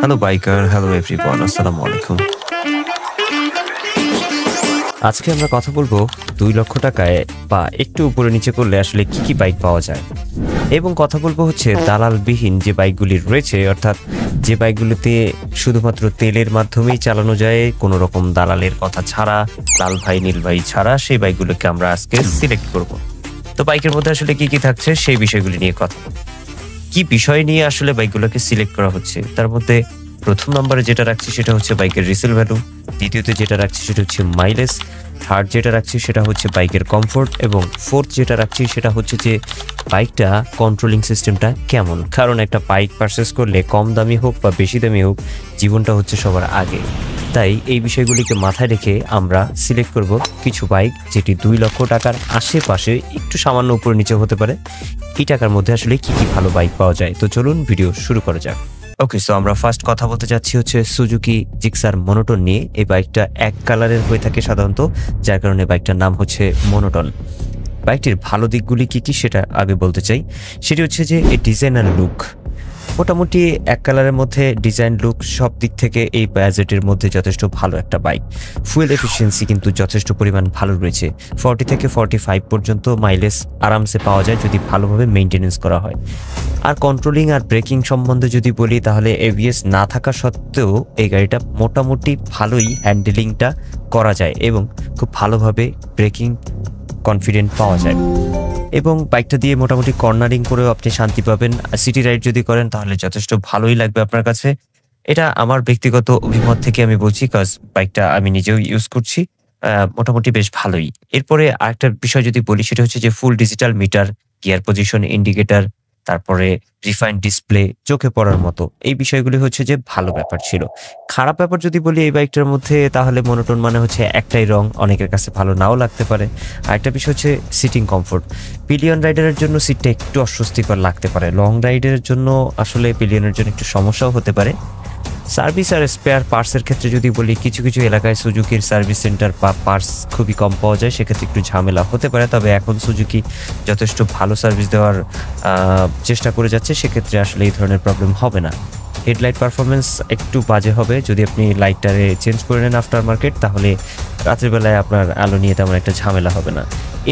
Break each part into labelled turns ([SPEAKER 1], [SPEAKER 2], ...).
[SPEAKER 1] Hello biker, hello everyone, আসসালামু আলাইকুম। আজকে আমরা কথা বলবো 2 লক্ষ টাকায় বা একটু উপরে নিচে করলে আসলে কি বাইক পাওয়া যায়, এবং কথা বলবো হচ্ছে দালালবিহীন যে বাইকগুলি রয়েছে, অর্থাৎ যে বাইকগুলিতে শুধুমাত্র তেলের মাধ্যমেই চালানো যায়, কোনো রকম দালালের কথা ছাড়া, লাল ভাই নীল ভাই ছাড়া, সেই বাইকগুলোকে আমরা আজকে সিলেক্ট করব। তো বাইকের মধ্যে আসলে কি থাকছে সেই বিষয়গুলি নিয়ে কথা বলবো। কি বিষয় নিয়ে আসলে বাইকগুলোকে সিলেক্ট করা হচ্ছে, তার মধ্যে প্রথম নম্বরে যেটা রাখছি সেটা হচ্ছে বাইকের রিসেল ভ্যালু, দ্বিতীয়তে যেটা রাখছি সেটা হচ্ছে মাইলেজ, থার্ড যেটা রাখছি সেটা হচ্ছে বাইকের কমফোর্ট, এবং ফোর্থ যেটা রাখছি সেটা হচ্ছে যে বাইকটা কন্ট্রোলিং সিস্টেমটা কেমন। কারণ একটা বাইক পারচেস করলে কম দামি হোক বা বেশি দামি হোক, জীবনটা হচ্ছে সবার আগে। তাই এই বিষয়গুলিকে মাথায় রেখে আমরা সিলেক্ট করব কিছু বাইক যেটি 2 লক্ষ টাকার আশেপাশে, একটু সামান্য উপর নিচে হতে পারে। এই টাকার মধ্যে আসলে কি ভালো বাইক পাওয়া যায়। তো চলুন ভিডিও শুরু করা যাক। ওকে, সো আমরা ফার্স্ট কথা বলতে যাচ্ছি হচ্ছে সুজুকি জিক্সার মনোটন নিয়ে। এই বাইকটা এক কালারের হয়ে থাকে সাধারণত, যার কারণে বাইকটার নাম হচ্ছে মনোটন। বাইকটির ভালো দিকগুলি কি সেটা আগে বলতে চাই। সেটি হচ্ছে যে এই ডিজাইন আর লুক, মোটামুটি এক কালারের মধ্যে ডিজাইন লুক সব দিক থেকে এই বাজেটের মধ্যে যথেষ্ট ভালো একটা বাইক। ফুয়েল এফিসিয়েন্সি কিন্তু যথেষ্ট পরিমাণ ভালো রয়েছে, 40 থেকে 45 পর্যন্ত মাইলেজ আরামসে পাওয়া যায় যদি ভালোভাবে মেনটেনেন্স করা হয়। আর কন্ট্রোলিং আর ব্রেকিং সম্বন্ধে যদি বলি, তাহলে এবিএস না থাকা সত্ত্বেও এই গাড়িটা মোটামুটি ভালোই হ্যান্ডেলিংটা করা যায় এবং খুব ভালোভাবে ব্রেকিং কনফিডেন্ট পাওয়া যায়, এবং বাইকটা দিয়ে মোটামুটি কর্নারিং করেও আপনি শান্তি পাবেন। সিটি রাইড যদি করেন তাহলে যথেষ্ট ভালোই লাগবে আপনার কাছে। এটা আমার ব্যক্তিগত অভিমত থেকে আমি বলছি, কাজ বাইকটা আমি নিজেও ইউজ করছি, মোটামুটি বেশ ভালোই। এরপরে আরেকটা বিষয় যদি বলি, সেটা হচ্ছে যে full digital meter, gear position indicator, তারপরে রিফাইন ডিসপ্লে, চোখে পড়ার মতো এই বিষয়গুলি হচ্ছে যে ভালো ব্যাপার ছিল। খারাপ ব্যাপার যদি বলি এই বাইকটার মধ্যে, তাহলে মনোটোন মানে হচ্ছে একটাই রং, অনেকের কাছে ভালো নাও লাগতে পারে। আরেকটা বিষয় হচ্ছে সিটিং কমফোর্ট। পিলিয়ন রাইডারের জন্য সিটটা একটু অস্বস্তিকর লাগতে পারে, লং রাইডের জন্য আসলে পিলিয়নের জন্য একটু সমস্যাও হতে পারে। সার্ভিস আর স্পেয়ার পার্টসের ক্ষেত্রে যদি বলি, কিছু এলাকায় সুজুকির সার্ভিস সেন্টার বা পার্টস খুবই কম পাওয়া যায়, সেক্ষেত্রে একটু ঝামেলা হতে পারে। তবে এখন সুজুকি যথেষ্ট ভালো সার্ভিস দেওয়ার চেষ্টা করে যাচ্ছে, সেক্ষেত্রে আসলে এই ধরনের প্রবলেম হবে না। হেডলাইট পারফরমেন্স একটু বাজে হবে, যদি আপনি লাইটটারে চেঞ্জ করে নেন আফটার মার্কেট, তাহলে রাতের বেলায় আপনার আলো নিয়ে তেমন একটা ঝামেলা হবে না।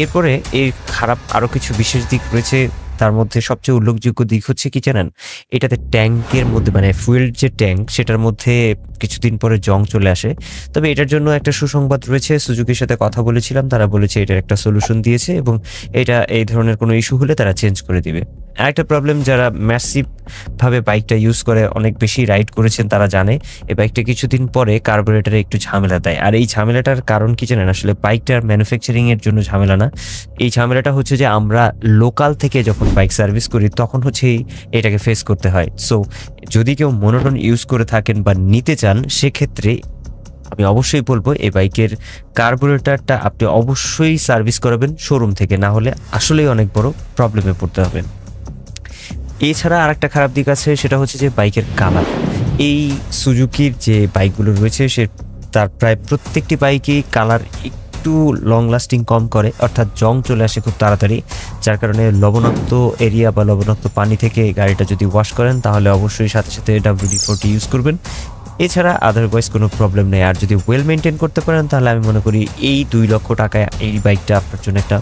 [SPEAKER 1] এরপরে এই খারাপ আরও কিছু বিশেষ দিক রয়েছে, তার মধ্যে সবচেয়ে উল্লেখযোগ্য দিক হচ্ছে কি জানেন, এটাতে ট্যাঙ্কের মধ্যে মানে ফুয়েল যে ট্যাঙ্ক, সেটার মধ্যে কিছুদিন পরে জং চলে আসে। তবে এটার জন্য একটা সুসংবাদ রয়েছে, সুজুকির সাথে কথা বলেছিলাম, তারা বলেছে এটার একটা সলিউশন দিয়েছে এবং এটা এই ধরনের কোনো ইস্যু হলে তারা চেঞ্জ করে দিবে। আরেকটা প্রবলেম, যারা ম্যাসিভ ভাবে বাইকটা ইউজ করে, অনেক বেশি রাইড করেছেন, তারা জানে এই বাইকটা কিছুদিন পরে কার্বোরেটরে একটু ঝামেলা দেয়। আর এই ঝামেলাটার কারণ কি জানেন, আসলে বাইকটার ম্যানুফ্যাকচারিং এর জন্য ঝামেলা না, এই ঝামেলাটা হচ্ছে যে আমরা লোকাল থেকে যখন বাইক সার্ভিস করি তখন হচ্ছে এটাকে ফেস করতে হয়। সো যদি কেউ মনোটন ইউজ করে থাকেন বা নিতে চান, সেক্ষেত্রে আমি অবশ্যই বলবো এই বাইকের কার্বোরেটরটা আপনি অবশ্যই সার্ভিস করাবেন শোরুম থেকে, না হলে আসলেই অনেক বড় প্রবলেমে পড়তে হবে। এছাড়া আরেকটা খারাপ দিক আছে, সেটা হচ্ছে যে বাইকের কালার। এই সুজুকির যে বাইকগুলো রয়েছে, সে তার প্রায় প্রত্যেকটি বাইকই কালার একটু লং লাস্টিং কম করে, অর্থাৎ জং চলে আসে খুব তাড়াতাড়ি, যার কারণে লবণাক্ত এরিয়া বা লবণাক্ত পানি থেকে গাড়িটা যদি ওয়াশ করেন, তাহলে অবশ্যই সাথে সাথে WD-40 ইউজ করবেন। এছাড়া আদারওয়াইজ কোনো প্রবলেম নেই। আর যদি ওয়েল মেনটেন করতে পারেন, তাহলে আমি মনে করি এই 2 লক্ষ টাকায় এই বাইকটা আপনার জন্য একটা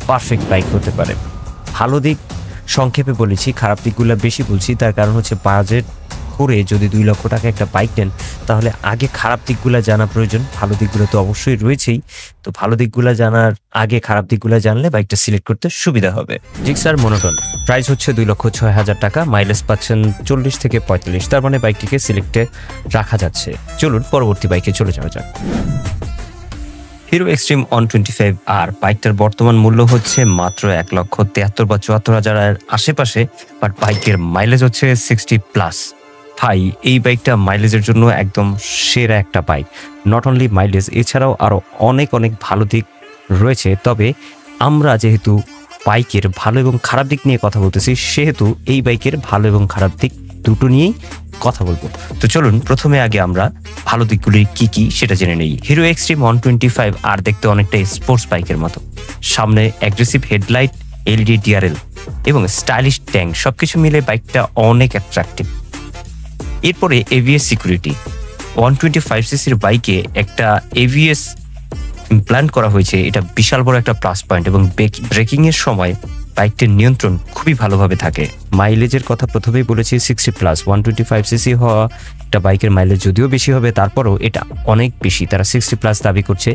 [SPEAKER 1] পারফেক্ট বাইক হতে পারে। ভালো দিক সংক্ষেপে বলেছি, খারাপ দিকগুলো বেশি বলছি, তার কারণ হচ্ছে বাজেট করে যদি 2 লক্ষ টাকা একটা বাইক নেন, তাহলে আগে খারাপ দিকগুলো জানা প্রয়োজন। ভালো দিকগুলো তো অবশ্যই রয়েছেই, তো ভালো দিকগুলো জানার আগে খারাপ দিকগুলো জানলে বাইকটা সিলেক্ট করতে সুবিধা হবে। জিক্সার মনোটন প্রাইস হচ্ছে 2,06,000 টাকা, মাইলেজ পাচ্ছেন 40 থেকে 45, তার মানে বাইকটিকে সিলেক্টে রাখা যাচ্ছে। চলুন পরবর্তী বাইকে চলে যাওয়া যাক। হিরো এক্সট্রিম 125 আর বাইকটার বর্তমান মূল্য হচ্ছে মাত্র 1,73,000 বা 74,000 আশেপাশে, বাট বাইকের মাইলেজ হচ্ছে 60+। ভাই, এই বাইকটা মাইলেজের জন্য একদম সেরা একটা বাইক। নট অনলি মাইলেজ, এছাড়াও আরও অনেক ভালো দিক রয়েছে। তবে আমরা যেহেতু বাইকের ভালো এবং খারাপ দিক নিয়ে কথা বলতেছি, সেহেতু এই বাইকের ভালো এবং খারাপ দিক দুটো নিয়েই কথা বলবো। তো চলুন প্রথমে আগে আমরা ভালো দিকগুলি কি সেটা জেনে নেই। হিরো এক্সট্রিম 125 আর দেখতে অনেকটা স্পোর্টস বাইকের মতো, সামনে অ্যাগ্রেসিভ হেডলাইট, LED DRL এবং স্টাইলিশ ট্যাঙ্ক, সবকিছু মিলে বাইকটা অনেক অ্যাট্রাকটিভ। এরপরে এবিএস সিকিউরিটি। 125cc বাইকে একটা এবিএস ইমপ্ল্যান্ট করা হয়েছে, এটা বিশাল বড় একটা প্লাস পয়েন্ট এবং ব্রেকিং এর সময় বাইকটির নিয়ন্ত্রণ খুবই ভালোভাবে থাকে। মাইলেজের কথা প্রথমেই বলেছি 60+। 125cc হওয়া একটা বাইকের মাইলেজ যদিও বেশি হবে, তারপরও এটা অনেক বেশি, তারা 60+ দাবি করছে।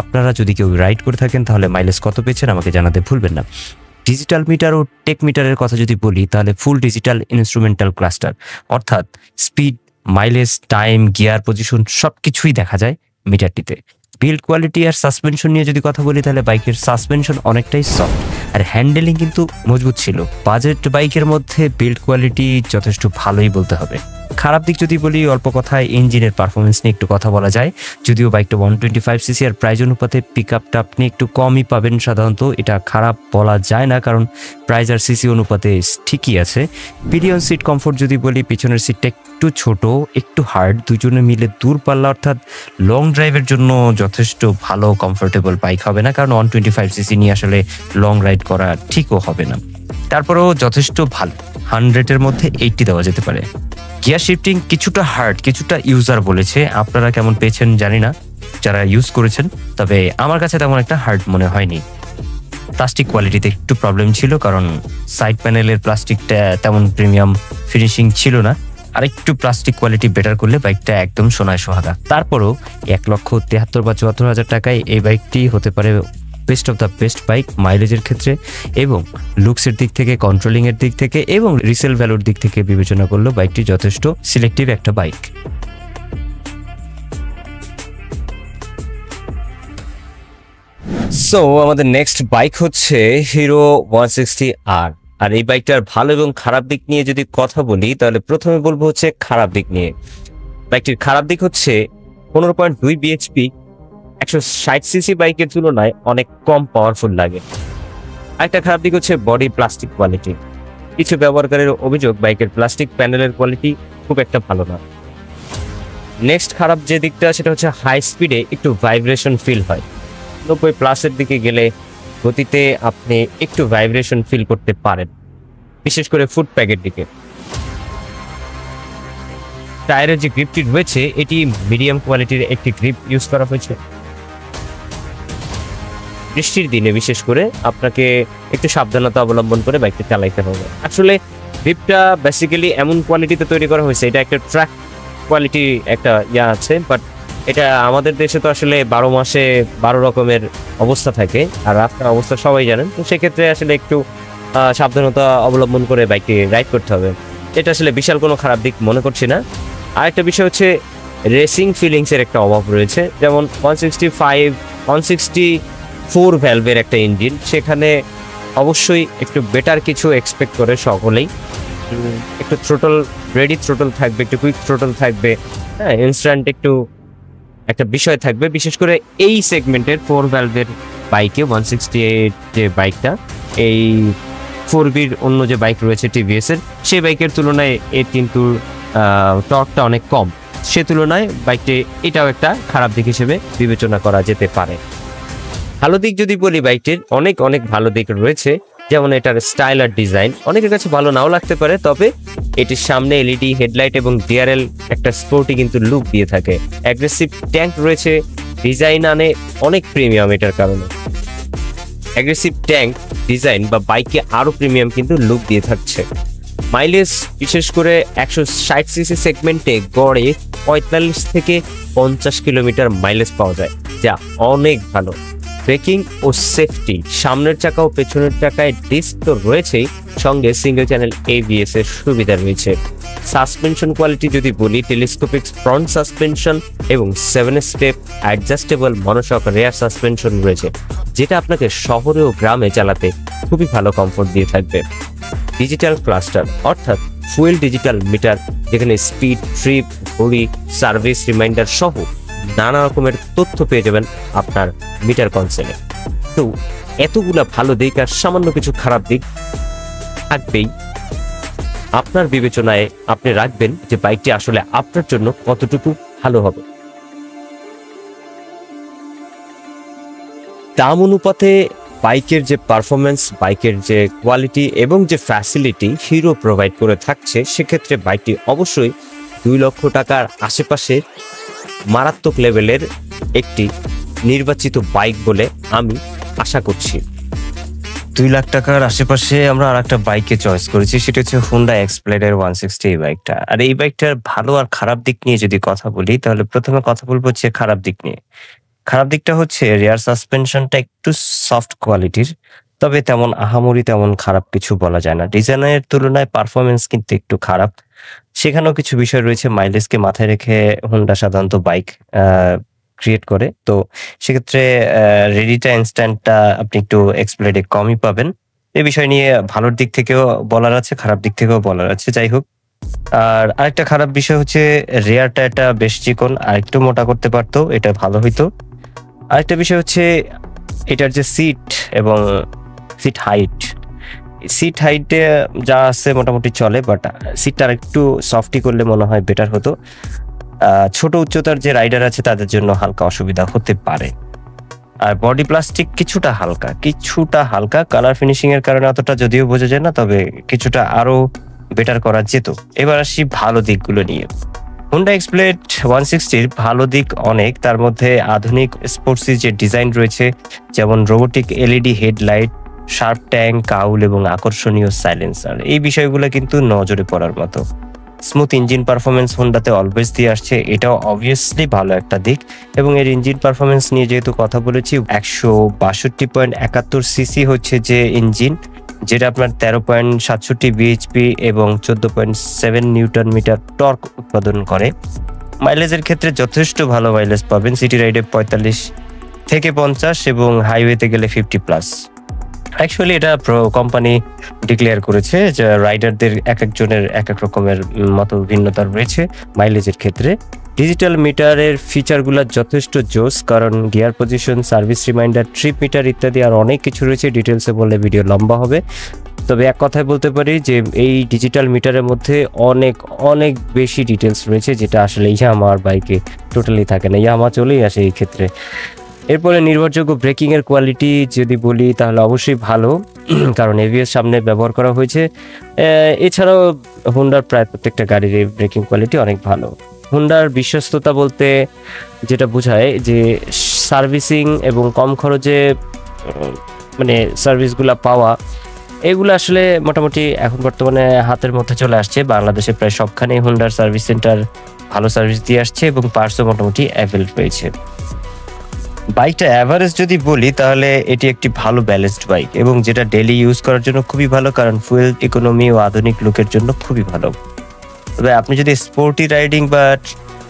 [SPEAKER 1] আপনারা যদি কেউ রাইড করে থাকেন তাহলে মাইলেজ কত পেয়েছেন আমাকে জানাতে ভুলবেন না। ডিজিটাল মিটার ও টেক মিটারের কথা যদি বলি তাহলে ফুল ডিজিটাল ইনস্ট্রুমেন্টাল ক্লাস্টার, অর্থাৎ speed, mileage, time, gear position সবকিছুই দেখা যায় মিটারটিতে। বিল্ড কোয়ালিটি আর সাসপেনশন নিয়ে যদি কথা বলি তাহলে বাইকের সাসপেনশন অনেকটাই সফট আর হ্যান্ডেলিং কিন্তু মজবুত ছিল। বাজেট বাইকের মধ্যে বিল্ড কোয়ালিটি যথেষ্ট ভালোই বলতে হবে। খারাপ দিক যদি বলি অল্প কথায় ইঞ্জিনের পারফরমেন্স নিয়ে একটু কথা বলা যায়। যদিও বাইকটা 125cc আর প্রাইস অনুপাতে পিক আপটা আপনি একটু কমই পাবেন সাধারণত, এটা খারাপ বলা যায় না কারণ প্রাইস আর সিসি অনুপাতে ঠিকই আছে। পিলিয়ন সিট কমফোর্ট যদি বলি, পিছনের সিটটা একটু ছোট, একটু হার্ড, দুজনে মিলে দূরপাল্লা অর্থাৎ লং ড্রাইভের জন্য যথেষ্ট ভালো কমফোর্টেবল বাইক হবে না, কারণ 125cc নিয়ে আসলে লং রাইড করা ঠিকও হবে না। তারপরেও যথেষ্ট ভালো, 100-এর মধ্যে 80 দেওয়া যেতে পারে। গিয়ার শিফটিং কিছুটা হার্ড, কিছুটা ইউজার বলেছে, আপনারা কেমন পেয়েছেন জানি না যারা ইউজ করেছেন, তবে আমার কাছে তেমন একটা হার্ড মনে হয়নি। প্লাস্টিক কোয়ালিটিতে একটু প্রবলেম ছিল, কারণ সাইড প্যানেলের প্লাস্টিকটা তেমন প্রিমিয়াম ফিনিশিং ছিল না, আর একটু প্লাস্টিক কোয়ালিটি বেটার করলে বাইকটা একদম সোনায় সোহাগা। তারপরও 1,73,000 বা 74,000 টাকায় এই বাইকটি হতে পারে best of the best bike মাইলেজের ক্ষেত্রে এবং লুকসের দিক থেকে, কন্ট্রোলিং এর দিক থেকে এবং রিসেল ভ্যালুর দিক থেকে বিবেচনা করলেও বাইকটি যথেষ্ট সিলেক্টিভ একটা বাইক। সো আমাদের নেক্সট বাইক হচ্ছে হিরো 160R। আর এই বাইকটার ভালো এবং খারাপ দিক নিয়ে যদি কথা বলি তাহলে প্রথমে বলবো হচ্ছে খারাপ দিক নিয়ে। বাইকটির খারাপ দিক হচ্ছে 15.2 bhp 160cc বাইকের তুলনায় অনেক কম পাওয়ারফুল লাগে। আরেকটা খারাপ দিক হচ্ছে বডি প্লাস্টিক কোয়ালিটি। কিছু ব্যবহারকারীর অভিযোগ বাইকের প্লাস্টিক প্যানেলের কোয়ালিটি খুব একটা ভালো না। নেক্সট খারাপ যে দিকটা সেটা হচ্ছে হাই স্পিডে একটু ভাইব্রেশন ফিল হয়। 90+ দিকে গেলে গতিতে আপনি একটু ভাইব্রেশন ফিল করতে পারেন, বিশেষ করে ফুট প্যাকের দিকে। টায়ারের যে গ্রিপটি রয়েছে এটি মিডিয়াম কোয়ালিটির একটি গ্রিপ ইউজ করা হয়েছে। বৃষ্টির দিনে বিশেষ করে আপনাকে একটু সাবধানতা অবলম্বন করে বাইকটি চালাইতে হবে। আসলে গ্রিপটা বেসিক্যালি এমন কোয়ালিটিতে তৈরি করা হয়েছে, এটা একটা ট্র্যাক কোয়ালিটি একটা আছে, বাট এটা আমাদের দেশে তো আসলে 12 মাসে 12 রকমের অবস্থা থাকে, আর রাস্তার অবস্থা সবাই জানেন, তো সেক্ষেত্রে আসলে একটু সাবধানতা অবলম্বন করে বাইকটি রাইড করতে হবে। এটা আসলে বিশাল কোনো খারাপ দিক মনে করছি না। আরেকটা বিষয় হচ্ছে রেসিং ফিলিংসের একটা অভাব রয়েছে, যেমন 164 ভ্যালভের একটা ইঞ্জিন, সেখানে অবশ্যই একটু বেটার কিছু এক্সপেক্ট করে সকলেই। একটু থ্রোটল, রেডি থ্রোটল থাকবে, একটু কুইক থ্রোটল থাকবে, হ্যাঁ, ইনস্ট্যান্ট একটু একটা বিষয় থাকবে, বিশেষ করে এই সেগমেন্টের 4 ভ্যালভের বাইকে। 168 যে বাইকটা, এই 4B'র অন্য যে বাইক রয়েছে টিভিএস এর, সেই বাইকের তুলনায় এর কিন্তু টর্কটা অনেক কম, সে তুলনায় বাইকটি এটাও একটা খারাপ দিক হিসেবে বিবেচনা করা যেতে পারে। ভালো দিক যদি বলি, বাইকটির অনেক অনেক ভালো দিক রয়েছে, যেমন এটার স্টাইল আর ডিজাইন অনেকের কাছে ভালো নাও লাগতে পারে, তবে এটির সামনে এলইডি হেডলাইট এবং ডিআরএল একটা স্পোর্টি কিন্তু লুক দিয়ে থাকে। অ্যাগ্রেসিভ ট্যাঙ্ক রয়েছে, ডিজাইন আনে অনেক প্রিমিয়াম, এটার কারণে অ্যাগ্রেসিভ ট্যাঙ্ক ডিজাইন বা বাইকে আরো প্রিমিয়াম কিন্তু লুক দিয়ে থাকছে। মাইলেজ বিশেষ করে 160cc সেগমেন্টে গড়ে 45 থেকে 50 কিলোমিটার মাইলেজ পাওয়া যায়, যা অনেক ভালো। ব্রেকিং ও সেফটি, সামনের চাকা ও পেছনের চাকায় ডিস্ক তো রয়েছেই, সঙ্গে সিঙ্গেল চ্যানেল এবিএস এর সুবিধা রয়েছে। সাসপেনশন কোয়ালিটি যদি বলি, টেলিস্কোপিক ফ্রন্ট সাসপেনশন এবং 7 step adjustable monoshock rare suspension রয়েছে, যেটা আপনাকে শহরে ও গ্রামে চালাতে খুবই ভালো কমফোর্ট দিয়ে থাকবে। ডিজিটাল ক্লাস্টার অর্থাৎ ফুয়েল ডিজিটাল মিটার, যেখানে স্পিড, ট্রিপ, ঘড়ি, সার্ভিস রিমাইন্ডার সহ নানা রকমের তথ্য পেয়ে যাবেন আপনার মিটার কনসোলে। তো এতগুলা ভালো দিক আর সামান্য কিছু খারাপ দিক থাকবেই। আপনার বিবেচনায় আপনি রাখবেন যে বাইকটি আসলে আপনার জন্য কতটুকু ভালো হবে। দাম অনুপাতে বাইকের যে পারফরমেন্স, বাইকের যে কোয়ালিটি এবং যে ফ্যাসিলিটি হিরো প্রোভাইড করে থাকছে, সেক্ষেত্রে বাইকটি অবশ্যই 2 লক্ষ টাকার আশেপাশে মারাত্মক লেভেলের একটি নির্বাচিত বাইক বলে আমি আশা করছি। 2 লাখ টাকার আশেপাশে আমরা আরেকটা বাইকে চয়েস করেছি, সেটা হচ্ছে Honda Xplaid 160 এই বাইকটা। আর এই বাইকটার ভালো আর খারাপ দিক নিয়ে যদি কথা বলি, তাহলে প্রথমে কথা বলবো হচ্ছে খারাপ দিক নিয়ে। খারাপ দিকটা হচ্ছে রিয়ার সাসপেনশনটা একটু সফট কোয়ালিটির, তবে তেমন আহামরি তেমন খারাপ কিছু বলা যায় না। ডিজাইনের তুলনায় পারফরমেন্স কিন্তু একটু খারাপ। সেখানেও কিছু বিষয় রয়েছে, মাইলেজকে মাথায় রেখে হোন্ডা সাধারণত বাইক ক্রিয়েট করে। তো সেক্ষেত্রে রেডিটা ইনস্ট্যান্টটা আপনি একটু এক্সপ্লেডে কমই পাবেন। এই বিষয় নিয়ে ভালোর দিক থেকেও বলার আছে, খারাপ দিক থেকেও বলার আছে। যাই হোক, আর আরেকটা খারাপ বিষয় হচ্ছে রেয়ার টায়ারটা বেশ চিকন, আর একটু মোটা করতে পারতো, এটা ভালো হইতো। আরেকটা বিষয় হচ্ছে এটার যে সিট এবং সিট হাইটে যা আছে মোটামুটি চলে, বাট সিটটা আর একটু সফটি করলে মনে হয় বেটার হতো। ছোট উচ্চতার যে রাইডার আছে তাদের জন্য হালকা অসুবিধা হতে পারে। আর বডি প্লাস্টিক কিছুটা হালকা, কালার ফিনিশিং এর কারণে অতটা যদিও বোঝা যায় না, তবে কিছুটা আরো বেটার করা যেত। এবার আসি ভালো দিকগুলো নিয়ে। Honda Xplaid 160 ভালো দিক অনেক, তার মধ্যে আধুনিক স্পোর্টসি যে ডিজাইন রয়েছে, যেমন robotic LED headlight, sharp tank, cowl এবং আকর্ষণীয় সাইলেন্সার, এই বিষয়গুলো কিন্তু নজরে পড়ার মতো। স্মুথ ইঞ্জিন পারফরমেন্স হোন্ডাতে অলওয়েজ দিয়ে আসছে, এটাও অবভিয়াসলি ভালো একটা দিক। এবং এর ইঞ্জিন পারফরমেন্স নিয়ে যেহেতু কথা বলেছি, 162.71 সিসি হচ্ছে যে ইঞ্জিন, যেটা আপনার 13.67 বিএইচপি এবং 14.7 নিউটন মিটার টর্ক উৎপাদন করে। মাইলেজের ক্ষেত্রে যথেষ্ট ভালো মাইলেজ পাবেন, সিটি রাইডে 45 থেকে 50 এবং হাইওয়েতে গেলে 50+। অ্যাকচুয়ালি এটা কোম্পানি ডিক্লেয়ার করেছে যে রাইডারদের এক একজনের এক এক রকমের মতো ভিন্নতা রয়েছে মাইলেজের ক্ষেত্রে। ডিজিটাল মিটারের ফিচারগুলো যথেষ্ট জোস, কারণ gear position, service reminder, trip meter ইত্যাদি আর অনেক কিছু রয়েছে। ডিটেলসে বললে ভিডিও লম্বা হবে, তবে এক কথায় বলতে পারি যে এই ডিজিটাল মিটারের মধ্যে অনেক অনেক বেশি ডিটেলস রয়েছে, যেটা আসলে ইয়ামাহার বাইকে টোটালি থাকে না। ইয়ামাহা চলেই আসে এই ক্ষেত্রে। এরপরে নির্ভরযোগ্য ব্রেকিংয়ের কোয়ালিটি যদি বলি তাহলে অবশ্যই ভালো, কারণ এবিএস সামনে ব্যবহার করা হয়েছে। এছাড়াও হোন্ডার প্রায় প্রত্যেকটা গাড়ির ব্রেকিং কোয়ালিটি অনেক ভালো। হোন্ডার বিশ্বস্ততা বলতে যেটা বোঝায় যে সার্ভিসিং এবং কম খরচে মানে সার্ভিসগুলো পাওয়া, এগুলো আসলে মোটামুটি এখন বর্তমানে হাতের মধ্যে চলে আসছে। বাংলাদেশে প্রায় সবখানেই হোন্ডার সার্ভিস সেন্টার ভালো সার্ভিস দিয়ে আসছে এবং পার্টসও মোটামুটি অ্যাভেল রয়েছে। বাইকটা অ্যাভারেজ যদি বলি তাহলে এটি একটি ভালো ব্যালেন্সড বাইক, এবং যেটা ডেইলি ইউজ করার জন্য খুবই ভালো, কারণ ফুয়েল ইকোনমি ও আধুনিক লুকের জন্য খুবই ভালো। তবে আপনি যদি স্পোর্টি রাইডিং বা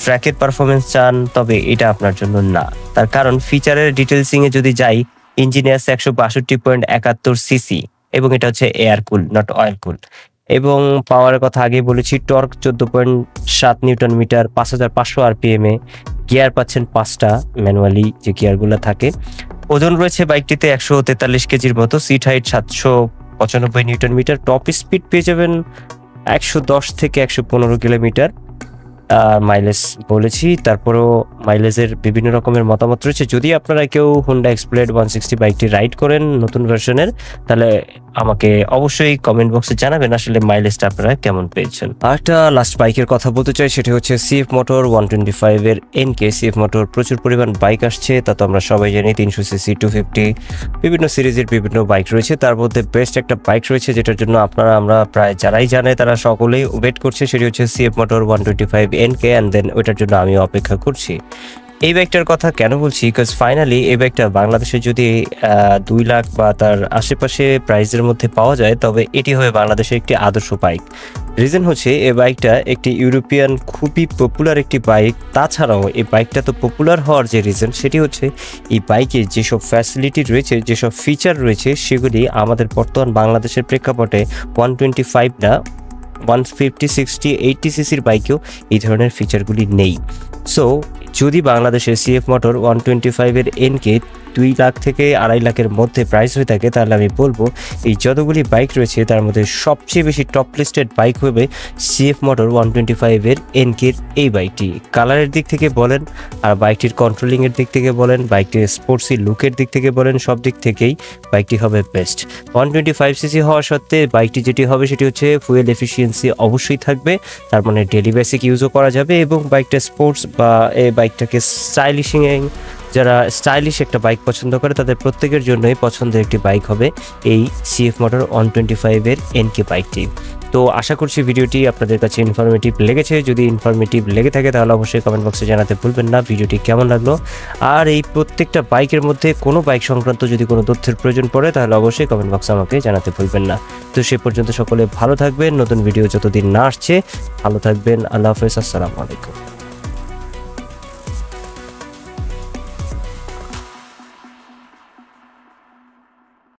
[SPEAKER 1] ট্র্যাকের পারফরমেন্স চান, তবে এটা আপনার জন্য না। তার কারণ ফিচারের ডিটেলসিং এ যদি যাই, ইঞ্জিনে আছে 162.71 সিসি এবং এটা হচ্ছে এয়ার কুল, নট অয়েল কুল। এবং পাওয়ারের কথা আগেই বলেছি, টর্ক 14.7 নিউটন মিটার, 5500 আরপিএম এ। গিয়ার পাচ্ছেন 5টা ম্যানুয়ালি যে গিয়ারগুলো থাকে। ওজন রয়েছে বাইকটিতে 143 কেজির মতো। Seat height 795 newton metre. Top speed পেয়ে যাবেন 110 থেকে 115 কিলোমিটার। মাইলেজ বলেছি, তারপরেও মাইলেজের বিভিন্ন রকমের মতামত রয়েছে। যদি আপনারা কেউ Honda Xplaid 160 বাইকটি রাইড করেন নতুন ভার্সনের, তাহলে আমাকে অবশ্যই কমেন্ট বক্সে জানাবেন আসলে মাইলেজটা আপনারা কেমন পেয়েছেন। আরেকটা লাস্ট বাইকের কথা বলতে চাই, সেটা হচ্ছে CF Motor 125 এর NK। CF Motor প্রচুর পরিমাণ বাইক আসছে, তা তো আমরা সবাই জানি। 300 সিসি, 250 বিভিন্ন সিরিজের বিভিন্ন বাইক রয়েছে। তার মধ্যে বেস্ট একটা বাইক রয়েছে যেটার জন্য আমরা প্রায় যারাই জানে তারা সকলেই ওয়েট করছে, সেটি হচ্ছে CF Motor 125 NK, and then ওইটার জন্য আমি অপেক্ষা করছি। এই বাইকটার কথা কেন বলছি, বিকজ ফাইনালি এই বাইকটা বাংলাদেশে যদি 2 লাখ বা তার আশেপাশে প্রাইসের মধ্যে পাওয়া যায়, তবে এটি হবে বাংলাদেশের একটি আদর্শ বাইক। রিজন হচ্ছে এই বাইকটা একটি ইউরোপিয়ান খুবই পপুলার একটি বাইক। তাছাড়াও এই বাইকটা তো পপুলার হওয়ার যে রিজন, সেটি হচ্ছে এই বাইকে যেসব ফ্যাসিলিটি রয়েছে, যেসব ফিচার রয়েছে, সেগুলি আমাদের বর্তমান বাংলাদেশের প্রেক্ষাপটে 125 না 150, 60, 80 সিসির বাইকেও এই ধরনের ফিচারগুলি নেই। সো যদি বাংলাদেশে CF Motor 125 এর NK 2 লাখ থেকে 2.5 লাখের মধ্যে প্রাইস হয়ে থাকে, তাহলে আমি বলবো এই যতগুলি বাইক রয়েছে তার মধ্যে সবচেয়ে বেশি টপ লিস্টেড বাইক হবে CF মোটর 125 এর NK এই বাইকটি। কালারের দিক থেকে বলেন আর বাইকটির কন্ট্রোলিংয়ের দিক থেকে বলেন, বাইকটির স্পোর্টসি লুকের দিক থেকে বলেন, সব দিক থেকেই বাইকটি হবে বেস্ট। 125cc হওয়া সত্ত্বে বাইকটি যেটি হবে সেটি হচ্ছে ফুয়েল এফিসিয়েন্সি অবশ্যই থাকবে, তার মানে ডেলি বেসিক ইউজও করা যাবে এবং বাইকটা স্পোর্টস বা এই বাইকটাকে যারা স্টাইলিশ একটা বাইক পছন্দ করে তাদের প্রত্যেকের জন্যই পছন্দের একটি বাইক হবে এই CF মোটর 125 এর NK বাইকটি। তো আশা করছি ভিডিওটি আপনাদের কাছে ইনফরমেটিভ লেগেছে। যদি ইনফরমেটিভ লেগে থাকে তাহলে অবশ্যই কমেন্ট বক্সে জানাতে ভুলবেন না ভিডিওটি কেমন লাগলো। আর এই প্রত্যেকটা বাইকের মধ্যে কোনো বাইক সংক্রান্ত যদি কোনো তথ্যের প্রয়োজন পড়ে তাহলে অবশ্যই কমেন্ট বক্সে আমাকে জানাতে ভুলবেন না। তো সে পর্যন্ত সকলে ভালো থাকবেন, নতুন ভিডিও যতদিন না আসছে ভালো থাকবেন। আল্লাহ হাফেজ, আসসালামু আলাইকুম।